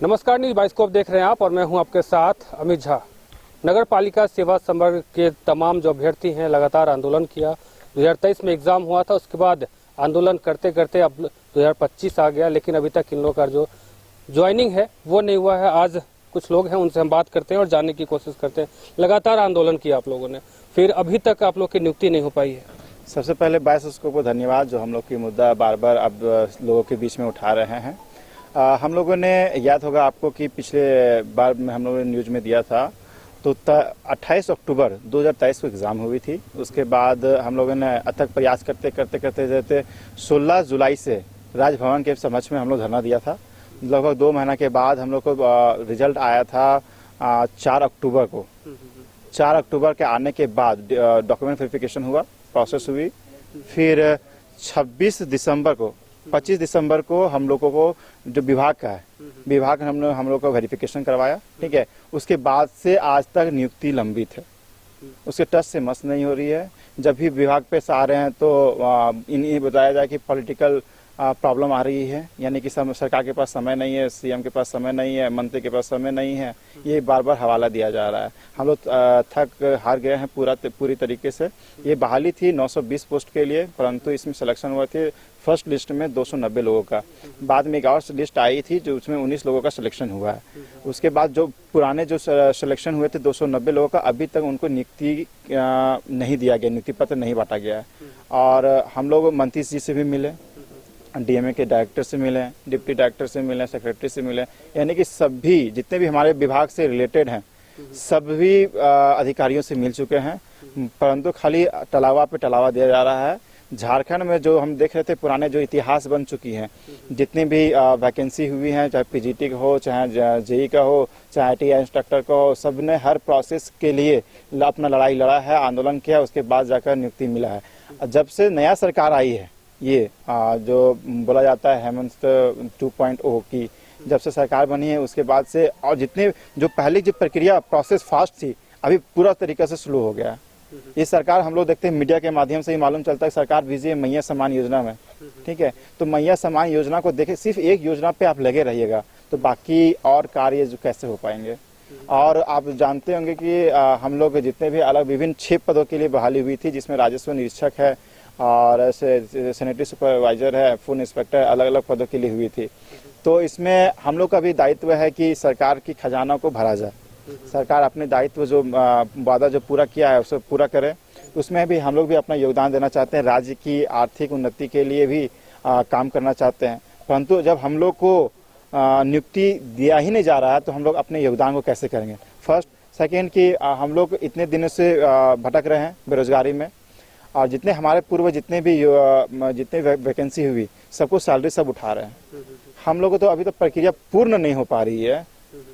नमस्कार, news bioscope देख रहे हैं आप और मैं हूं आपके साथ अमित झा। नगर पालिका सेवा संवर्ग के तमाम जो अभ्यर्थी हैं लगातार आंदोलन किया। 2023 में एग्जाम हुआ था, उसके बाद आंदोलन करते करते अब 2025 आ गया, लेकिन अभी तक इन लोगों का जो ज्वाइनिंग है वो नहीं हुआ है। आज कुछ लोग हैं, उनसे हम बात करते हैं और जानने की कोशिश करते हैं। लगातार आंदोलन किया आप लोगों ने, फिर अभी तक आप लोग की नियुक्ति नहीं हो पाई है। सबसे पहले बाइस्कोप को धन्यवाद जो हम लोग की मुद्दा बार बार अब लोगों के बीच में उठा रहे हैं। हम लोगों ने, याद होगा आपको कि पिछले बार में हम लोगों ने न्यूज में दिया था तो 28 अक्टूबर 2023 को एग्ज़ाम हुई थी। उसके बाद हम लोगों ने अथक प्रयास करते 16 जुलाई से राजभवन के समक्ष में हम लोग धरना दिया था। लगभग 2 महीना के बाद हम लोग को रिजल्ट आया था 4 अक्टूबर को। 4 अक्टूबर के आने के बाद डॉक्यूमेंट वेरिफिकेशन हुआ, प्रोसेस हुई। फिर 25 दिसंबर को हम लोगों को जो विभाग का है, विभाग हम लोग को वेरिफिकेशन करवाया, ठीक है। उसके बाद से आज तक नियुक्ति लंबित है, उसके टच से मस नहीं हो रही है। जब भी विभाग पे आ रहे हैं तो इन्हें बताया जाए कि पॉलिटिकल प्रॉब्लम आ रही है, यानी कि सरकार के पास समय नहीं है, सीएम के पास समय नहीं है, मंत्री के पास समय नहीं है, ये बार बार हवाला दिया जा रहा है। हम लोग थक हार गए हैं पूरी तरीके से। ये बहाली थी 920 पोस्ट के लिए, परंतु इसमें सिलेक्शन हुए थे फर्स्ट लिस्ट में 290 लोगों का। बाद में एक और लिस्ट आई थी जो उसमें 19 लोगों का सिलेक्शन हुआ है। उसके बाद जो पुराने जो सिलेक्शन हुए थे 290 लोगों का, अभी तक उनको नियुक्ति नहीं दिया गया, नियुक्ति पत्र नहीं बांटा गया है। और हम लोग मंत्री जी से भी मिले, डीएमए के डायरेक्टर से मिले, डिप्टी डायरेक्टर से मिले, सेक्रेटरी से मिले, यानी कि सभी जितने भी हमारे विभाग से रिलेटेड हैं सभी अधिकारियों से मिल चुके हैं, परंतु खाली टलावा पे टलावा दिया जा रहा है। झारखंड में जो हम देख रहे थे पुराने जो इतिहास बन चुकी हैं, जितनी भी वैकेंसी हुई हैं, चाहे पीजीटी का हो, चाहे जेई का हो, चाहे आईटीआई इंस्ट्रक्टर का हो, सब ने हर प्रोसेस के लिए अपना लड़ाई लड़ा है, आंदोलन किया, उसके बाद जाकर नियुक्ति मिला है। जब से नया सरकार आई है, ये जो बोला जाता है हेमंत 2.0 की जब से सरकार बनी है उसके बाद से, और जितने जो पहले जो प्रक्रिया प्रोसेस फास्ट थी, अभी पूरा तरीके से स्लो हो गया है। ये सरकार हम लोग देखते हैं मीडिया के माध्यम से ही मालूम चलता है सरकार बिजी है मैया सम्मान योजना में, ठीक है। तो मैया सम्मान योजना को देखें, सिर्फ एक योजना पे आप लगे रहिएगा तो बाकी और कार्य जो कैसे हो पाएंगे। और आप जानते होंगे कि हम लोग जितने भी अलग विभिन्न 6 पदों के लिए बहाली हुई थी, जिसमें राजस्व निरीक्षक है और सैनिटरी सुपरवाइजर है, फूड इंस्पेक्टर, अलग अलग पदों के लिए हुई थी। तो इसमें हम लोग का भी दायित्व है कि सरकार की खजाना को भरा जाए, सरकार अपने दायित्व जो वादा जो पूरा किया है उसे पूरा करे। उसमें भी हम लोग भी अपना योगदान देना चाहते हैं, राज्य की आर्थिक उन्नति के लिए भी काम करना चाहते हैं। परंतु जब हम लोग को नियुक्ति दिया ही नहीं जा रहा है तो हम लोग अपने योगदान को कैसे करेंगे। फर्स्ट, सेकेंड कि हम लोग इतने दिनों से भटक रहे हैं बेरोजगारी में, और जितने हमारे पूर्व जितने वैकेंसी हुई सबको सैलरी सब उठा रहे हैं। हम लोग को तो अभी तक प्रक्रिया पूर्ण नहीं हो पा रही है,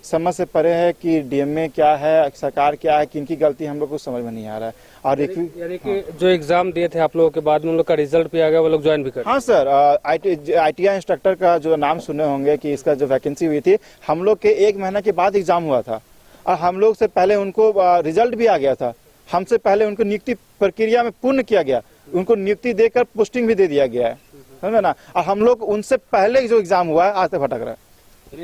समझ से परे है कि डीएमए क्या है, सरकार क्या है, किनकी गलती हम लोग को समझ में नहीं आ रहा है। और यानी कि जो एग्जाम दिए थे आप लोगों के बाद में उन लोग का रिजल्ट भी आ गया, वो लोग ज्वाइन भी कर। हाँ सर, आईटीआई इंस्ट्रक्टर का जो नाम सुने होंगे कि इसका जो वैकेंसी हुई थी, हम लोग के 1 महीना के बाद एग्जाम हुआ था और हम लोग से पहले उनको रिजल्ट भी आ गया था। हमसे पहले उनको नियुक्ति प्रक्रिया में पूर्ण किया गया, उनको नियुक्ति देकर पोस्टिंग भी दे दिया गया है, समझे ना। और हम लोग उनसे पहले जो एग्जाम हुआ है आज तक भटक रहे हैं।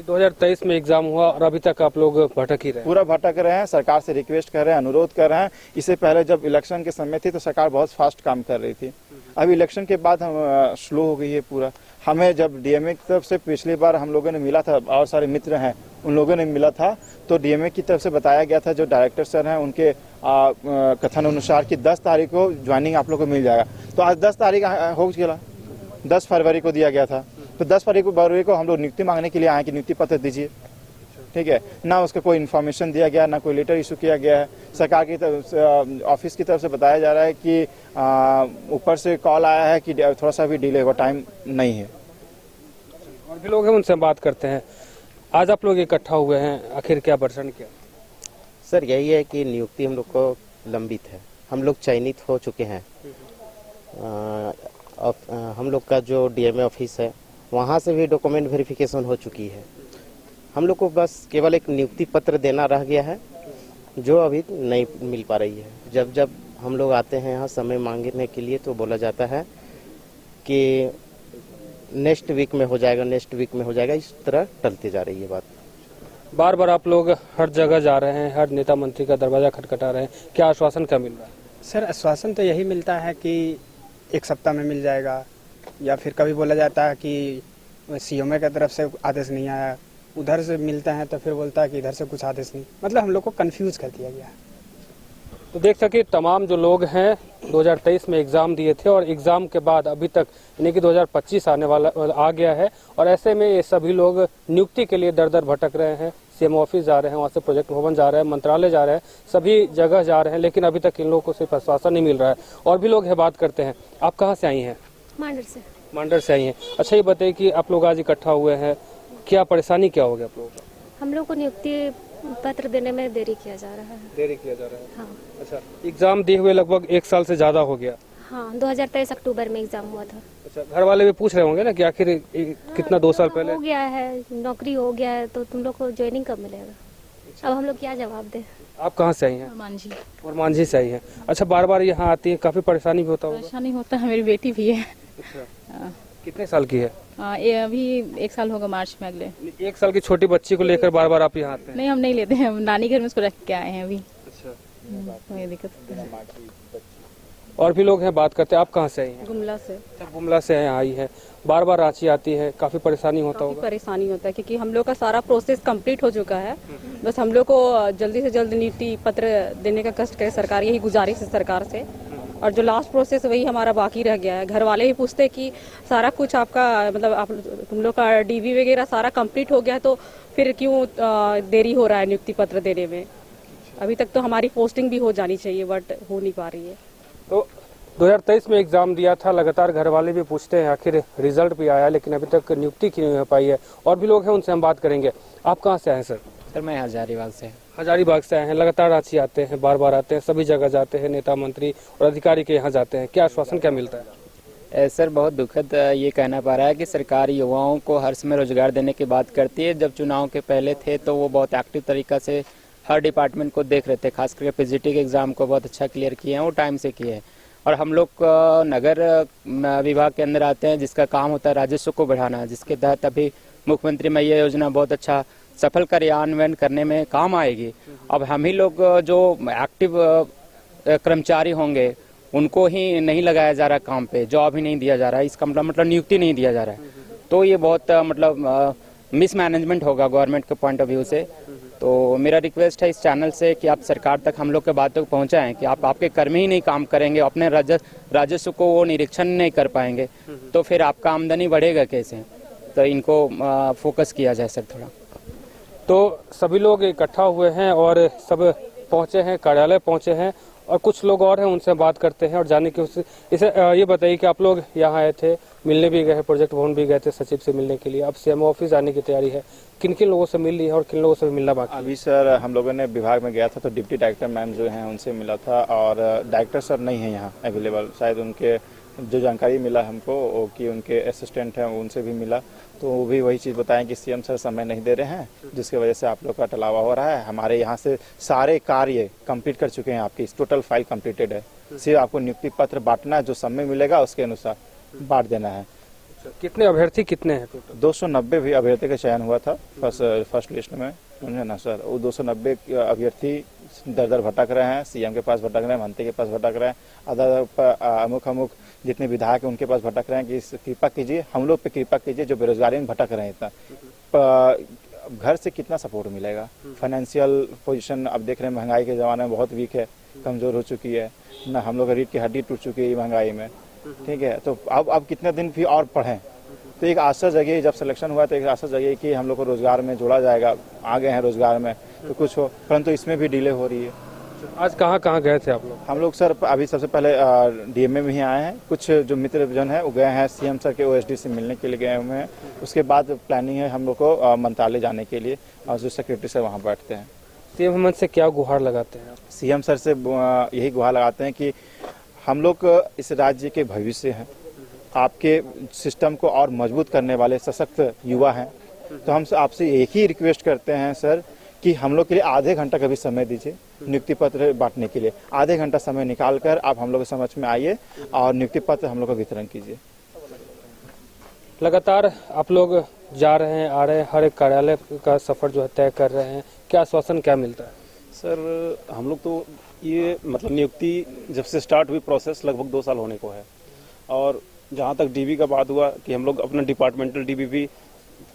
2023 में एग्जाम हुआ और अभी तक आप लोग भटक ही रहे हैं। पूरा भटक रहे हैं, सरकार से रिक्वेस्ट कर रहे हैं, अनुरोध कर रहे हैं। इससे पहले जब इलेक्शन के समय थी तो सरकार बहुत फास्ट काम कर रही थी, अभी इलेक्शन के बाद हम स्लो हो गई है पूरा। हमें जब डीएमए की तरफ से पिछली बार हम लोगों ने मिला था, और सारे मित्र हैं उन लोगों ने मिला था, तो डीएमए की तरफ से बताया गया था, जो डायरेक्टर सर हैं उनके कथन अनुसार कि 10 तारीख को ज्वाइनिंग आप लोग को मिल जाएगा। तो आज 10 तारीख हो गया, 10 फरवरी को दिया गया था। तो 10 फरवरी को हम लोग नियुक्ति मांगने के लिए आए कि नियुक्ति पत्र दीजिए, ठीक है ना। उसका कोई इन्फॉर्मेशन दिया गया, ना कोई लेटर इशू किया गया है। सरकार की तरफ ऑफिस की तरफ से बताया जा रहा है कि ऊपर से कॉल आया है कि थोड़ा सा भी डिले होगा, टाइम नहीं है। और भी लोग हैं, उनसे बात करते हैं। आज आप लोग इकट्ठा हुए हैं, आखिर क्या प्रश्न किया? सर यही है कि नियुक्ति हम लोग को लंबित है, हम लोग चयनित हो चुके हैं। हम लोग का जो डीएमए ऑफिस है वहाँ से भी डॉक्यूमेंट वेरिफिकेशन हो चुकी है। हम लोग को बस केवल एक नियुक्ति पत्र देना रह गया है, जो अभी नहीं मिल पा रही है। जब जब हम लोग आते हैं यहाँ समय मांगने के लिए तो बोला जाता है कि नेक्स्ट वीक में हो जाएगा, नेक्स्ट वीक में हो जाएगा, इस तरह टलती जा रही है बात। बार बार आप लोग हर जगह जा रहे हैं, हर नेता मंत्री का दरवाजा खटखटा रहे हैं, क्या आश्वासन क्या मिल रहा है? सर आश्वासन तो यही मिलता है कि एक सप्ताह में मिल जाएगा, या फिर कभी बोला जाता है कि सीएमओ की तरफ से आदेश नहीं आया, उधर से मिलते हैं तो फिर बोलता है कि इधर से कुछ आदेश नहीं, मतलब हम लोग को कंफ्यूज कर दिया गया है। तो देख सके तमाम जो लोग हैं 2023 में एग्जाम दिए थे और एग्जाम के बाद अभी तक यानी कि 2025 आने वाला आ गया है और ऐसे में ये सभी लोग नियुक्ति के लिए दर दर भटक रहे हैं। सीएम ऑफिस जा रहे हैं, वहाँ से प्रोजेक्ट भवन जा रहे हैं, मंत्रालय जा रहे हैं, सभी जगह जा रहे हैं, लेकिन अभी तक इन लोगों को सिर्फ आश्वासन नहीं मिल रहा है। और भी लोग है बात करते हैं। आप कहाँ से आई हैं? मांडर से। मांडर से आई हैं। अच्छा ये बताइए कि आप लोग आज इकट्ठा हुए हैं, क्या परेशानी क्या हो गया आप लोगों को? हम लोग को नियुक्ति पत्र देने में देरी किया जा रहा है। देरी किया जा रहा है। हाँ। अच्छा, एग्जाम दिए हुए लगभग 1 साल से ज्यादा हो गया। हाँ, 2023 अक्टूबर में एग्जाम हुआ था। अच्छा, घर वाले भी पूछ रहे होंगे ना कि आखिर कितना 2 साल पहले हो गया है, नौकरी हो गया है, तो तुम लोग को ज्वाइनिंग कब मिलेगा? अब हम लोग क्या जवाब दें? आप कहाँ से आई हैं? मांझी। और मांझी से आई हैं। अच्छा, बार बार यहाँ आती है, काफी परेशानी भी होता होगा? परेशानी होता है, मेरी बेटी भी है। अच्छा, कितने साल की है? ये अभी 1 साल होगा मार्च में अगले। 1 साल की छोटी बच्ची को लेकर बार बार आप यहाँ आते हैं? नहीं, हम नहीं लेते हैं, हम नानी घर में उसको रख के आए हैं अभी। अच्छा, कोई दिक्कत नहीं है। और भी लोग हैं, बात करते हैं। आप कहाँ से आई हैं? गुमला से। अच्छा, गुमला से आई है, बार बार रांची आती है, काफी परेशानी होता काफी होगा? परेशानी होता है क्योंकि हम लोग का सारा प्रोसेस कंप्लीट हो चुका है। बस हम लोग को जल्दी से जल्द नियुक्ति पत्र देने का कष्ट करे सरकार, यही गुजारिश है सरकार से। और जो लास्ट प्रोसेस वही हमारा बाकी रह गया है। घर वाले भी पूछते कि सारा कुछ आपका मतलब आप तुम लोग का डीवी वगैरह सारा कंप्लीट हो गया है, तो फिर क्यों देरी हो रहा है नियुक्ति पत्र देने में? अभी तक तो हमारी पोस्टिंग भी हो जानी चाहिए, बट हो नहीं पा रही है। तो 2023 में एग्जाम दिया था, लगातार घर वाले भी पूछते हैं, आखिर रिजल्ट भी आया, लेकिन अभी तक नियुक्ति क्यों नहीं हो पाई है। और भी लोग हैं, उनसे हम बात करेंगे। आप कहाँ से आए सर? सर मैं हजारीबाग से। हजारीबाग से आए हैं, लगातार रांची आते हैं, बार बार आते हैं, सभी जगह जाते हैं, नेता मंत्री और अधिकारी के यहाँ जाते हैं, क्या आश्वासन क्या मिलता है? सर बहुत दुखद ये कहना पड़ रहा है कि सरकार युवाओं को हर समय रोजगार देने की बात करती है। जब चुनाव के पहले थे तो वो बहुत एक्टिव तरीका से हर डिपार्टमेंट को देख रहे थे, खास करके पीजीटी के एग्जाम को बहुत अच्छा क्लियर किए हैं, वो टाइम से किए हैं। और हम लोग नगर विभाग के अंदर आते हैं, जिसका काम होता है राजस्व को बढ़ाना, जिसके तहत अभी मुख्यमंत्री मैया योजना बहुत अच्छा सफल कार्यान्वयन करने में काम आएगी। अब हम ही लोग जो एक्टिव कर्मचारी होंगे उनको ही नहीं लगाया जा रहा काम पे, जॉब ही नहीं दिया जा रहा है, इसका मतलब नियुक्ति नहीं दिया जा रहा है। तो ये बहुत मतलब मिसमैनेजमेंट होगा गवर्नमेंट के पॉइंट ऑफ व्यू से। तो मेरा रिक्वेस्ट है इस चैनल से कि आप सरकार तक हम लोग के बातों को पहुंचाएं कि आपके कर्मी ही नहीं काम करेंगे, अपने राजस्व को वो निरीक्षण नहीं कर पाएंगे, तो फिर आपका आमदनी बढ़ेगा कैसे? तो इनको फोकस किया जाए सर थोड़ा। तो सभी लोग इकट्ठा हुए हैं और सब पहुंचे हैं, कार्यालय पहुंचे हैं और कुछ लोग और हैं, उनसे बात करते हैं और जाने की इसे ये बताइए कि आप लोग यहाँ आए थे, मिलने भी गए, प्रोजेक्ट भवन भी गए थे सचिव से मिलने के लिए, अब सीएम ऑफिस जाने की तैयारी है, किन किन लोगों से मिल ली है और किन लोगों से मिलना बाकी? अभी सर हम लोगों ने विभाग में गया था तो डिप्टी डायरेक्टर मैम जो हैं उनसे मिला था और डायरेक्टर सर नहीं है यहाँ अवेलेबल, शायद उनके जो जानकारी मिला हमको वो कि उनके असिस्टेंट हैं उनसे भी मिला, तो वो भी वही चीज़ बताएं कि सीएम सर समय नहीं दे रहे हैं, जिसकी वजह से आप लोग का टलावा हो रहा है। हमारे यहाँ से सारे कार्य कंप्लीट कर चुके हैं, आपकी टोटल फाइल कंप्लीटेड है, सिर्फ आपको नियुक्ति पत्र बांटना है, जो समय मिलेगा उसके अनुसार बांट देना है। कितने अभ्यर्थी कितने हैं टोटल? 290 भी अभ्यर्थी का चयन हुआ था फर्स्ट लिस्ट में, समझे ना सर। वो 290 अभ्यर्थी दर दर भटक रहे हैं, सीएम के पास भटक रहे हैं, मंत्री के पास भटक रहे हैं, अमुक जितने विधायक हैं उनके पास भटक रहे हैं कि कृपा कीजिए, हम लोग पे कृपा कीजिए जो बेरोजगारी में भटक रहे हैं इतना। घर से कितना सपोर्ट मिलेगा? फाइनेंशियल पोजीशन अब देख रहे हैं, महंगाई के ज़माने में बहुत वीक है, कमज़ोर हो चुकी है ना, हम लोग रीढ़ की हड्डी टूट चुकी है महंगाई में, ठीक है। तो अब कितने दिन भी और पढ़ें? तो एक आशा जगह जब सिलेक्शन हुआ तो एक आशा जगह कि हम लोग को रोजगार में जोड़ा जाएगा, आ गए हैं रोजगार में तो कुछ हो, परंतु इसमें भी डिले हो रही है। आज कहाँ कहाँ गए थे आप लोग? हम लोग सर अभी सबसे पहले डीएमए में ही आए हैं, कुछ जो मित्र जन है वो गए हैं सीएम सर के ओएसडी से मिलने के लिए गए हुए हैं, उसके बाद प्लानिंग है हम लोग को मंत्रालय जाने के लिए और जो सेक्रेटरी सर वहाँ बैठते हैं। सीएम हेमंत से क्या गुहार लगाते हैं आप? सीएम सर से यही गुहार लगाते हैं कि हम लोग इस राज्य के भविष्य हैं, आपके सिस्टम को और मजबूत करने वाले सशक्त युवा हैं, तो हम आपसे एक ही रिक्वेस्ट करते हैं सर कि हम लोग के लिए आधे घंटा का भी समय दीजिए नियुक्ति पत्र बांटने के लिए। आधे घंटा समय निकाल कर आप हम लोग के समझ में आइए और नियुक्ति पत्र हम लोग का वितरण कीजिए। लगातार आप लोग जा रहे हैं, आ रहे हैं, हर एक कार्यालय का सफर जो है तय कर रहे हैं, क्या आश्वासन क्या मिलता है? सर हम लोग तो ये मतलब नियुक्ति जब से स्टार्ट हुई प्रोसेस लगभग 2 साल होने को है, और जहाँ तक डीबी का बात हुआ कि हम लोग अपना डिपार्टमेंटल डीबी भी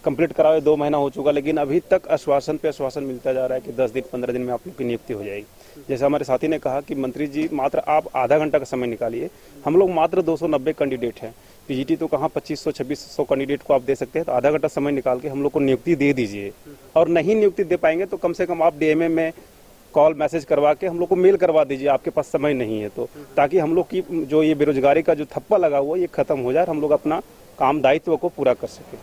कंप्लीट कराए 2 महीना हो चुका, लेकिन अभी तक आश्वासन पे आश्वासन मिलता जा रहा है कि 10 दिन 15 दिन में आप लोग की नियुक्ति हो जाएगी। जैसे हमारे साथी ने कहा कि मंत्री जी मात्र आप आधा घंटा का समय निकालिए, हम लोग मात्र 290 कैंडिडेट हैं, पीजीटी तो कहाँ 2500-2600 कैंडिडेट को आप दे सकते हैं, तो आधा घंटा समय निकाल के हम लोग को नियुक्ति दे दीजिए। और नहीं नियुक्ति दे पाएंगे तो कम से कम आप डीएमए में कॉल मैसेज करवा के हम लोग को मेल करवा दीजिए, आपके पास समय नहीं है तो, ताकि हम लोग की जो ये बेरोजगारी का जो थप्पा लगा हुआ ये खत्म हो जाए, हम लोग अपना काम दायित्व को पूरा कर सके।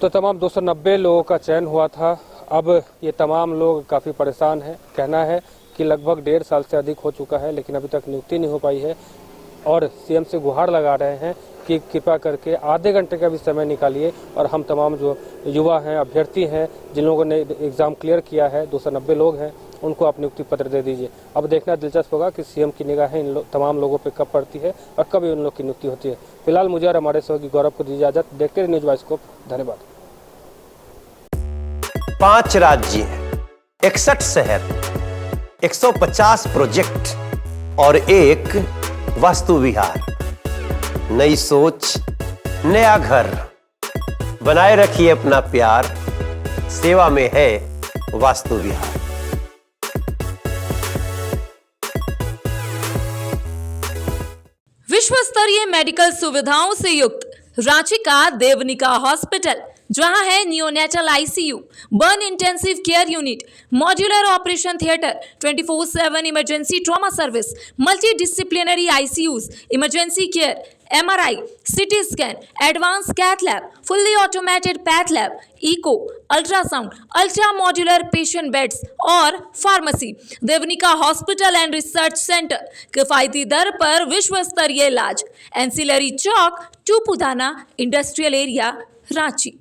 तो तमाम 290 लोगों का चयन हुआ था। अब ये तमाम लोग काफ़ी परेशान हैं। कहना है कि लगभग 1.5 साल से अधिक हो चुका है, लेकिन अभी तक नियुक्ति नहीं हो पाई है और सीएम से गुहार लगा रहे हैं कि कृपा करके आधे घंटे का भी समय निकालिए और हम तमाम जो युवा हैं, अभ्यर्थी हैं, जिन लोगों ने एग्ज़ाम क्लियर किया है, 290 लोग हैं, उनको आप नियुक्ति पत्र दे दीजिए। अब देखना दिलचस्प होगा कि सीएम की निगाहें तमाम लोगों पर कब पड़ती है और कब उन लोग की नियुक्ति होती है। फिलहाल मुझे और हमारे सहयोगी गौरव को दीजिए इजाजत। देखते रहिए न्यूज बाइस्कोप। धन्यवाद। 5 राज्य, 61 शहर, 150 प्रोजेक्ट और एक वास्तु विहार। नई सोच, नया घर। बनाए रखिए अपना प्यार, सेवा में है वास्तु विहार। विश्व स्तरीय मेडिकल सुविधाओं से युक्त रांची का देवनिका हॉस्पिटल, जहां है neonatal ICU, burn intensive care unit, modular operation theatre, 24/7 emergency trauma service, multi disciplinary ICUs, emergency care, MRI, CT scan, advance cath lab, fully automated path lab, echo, ultrasound, ultra modular patient beds और pharmacy. Devnika hospital and research centre, किफायती दर पर विश्व स्तरीय इलाज। Ancillary Chowk, Tupudana industrial area, Ranchi.